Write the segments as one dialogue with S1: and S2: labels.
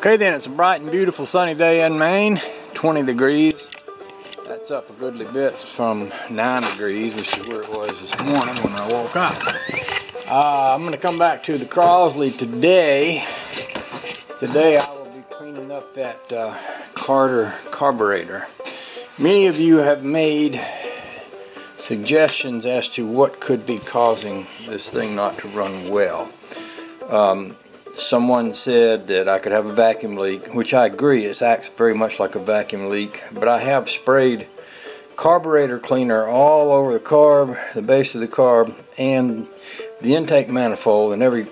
S1: Okay then, it's a bright and beautiful sunny day in Maine, 20 degrees. That's up a goodly bit from 9 degrees, which is where it was this morning when I woke up. I'm going to come back to the Crosley today. Today I will be cleaning up that carburetor. Many of you have made suggestions as to what could be causing this thing not to run well. Someone said that I could have a vacuum leak, which I agree, it acts very much like a vacuum leak, but I have sprayed carburetor cleaner all over the carb, the base of the carb, and the intake manifold in every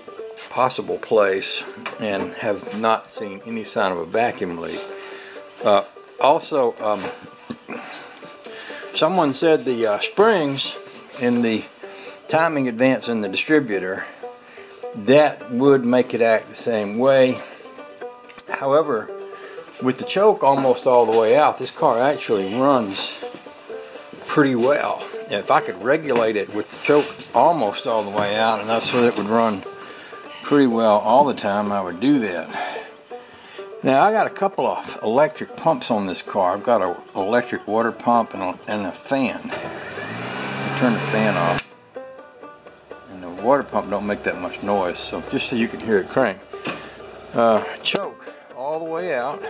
S1: possible place, and have not seen any sign of a vacuum leak. Also, someone said the springs in the timing advance in the distributor, that would make it act the same way. However, with the choke almost all the way out, this car actually runs pretty well. If I could regulate it with the choke almost all the way out enough so that it would run pretty well all the time, I would do that. Now I got a couple of electric pumps on this car. I've got an electric water pump and a fan. I turn the fan off. The water pump don't make that much noise, so just so you can hear it crank. Choke all the way out.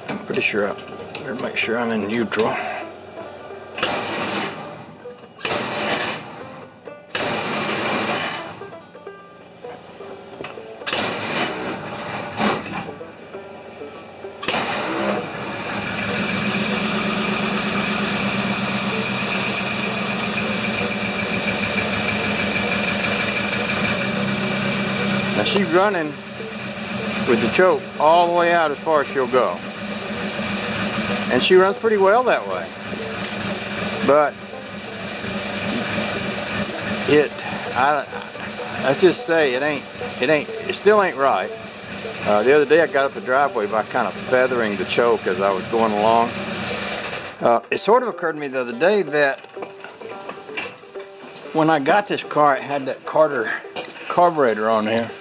S1: I'm pretty sure I better make sure I'm in neutral. Now she's running with the choke all the way out as far as she'll go. And she runs pretty well that way. But let's just say it still ain't right. The other day I got up the driveway by kind of feathering the choke as I was going along. It sort of occurred to me the other day that when I got this car, it had that carburetor on there.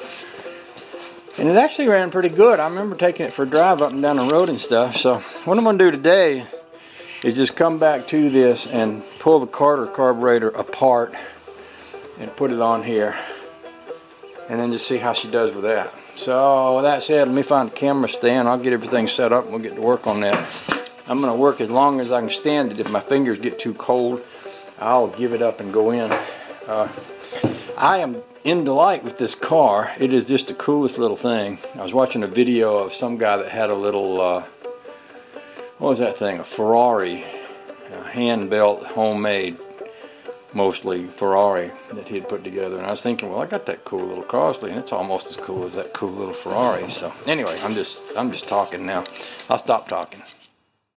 S1: And it actually ran pretty good. I remember taking it for a drive up and down the road and stuff. So what I'm going to do today is just come back to this and pull the carburetor apart and put it on here. And then just see how she does with that. So with that said, let me find a camera stand. I'll get everything set up and we'll get to work on that. I'm going to work as long as I can stand it. If my fingers get too cold, I'll give it up and go in. I am in delight with this car. It is just the coolest little thing. I was watching a video of some guy that had a little, what was that thing? A Ferrari, a hand-built, homemade, mostly Ferrari that he had put together. And I was thinking, well, I got that cool little Crosley, and it's almost as cool as that cool little Ferrari. So anyway, I'm just talking now. I'll stop talking.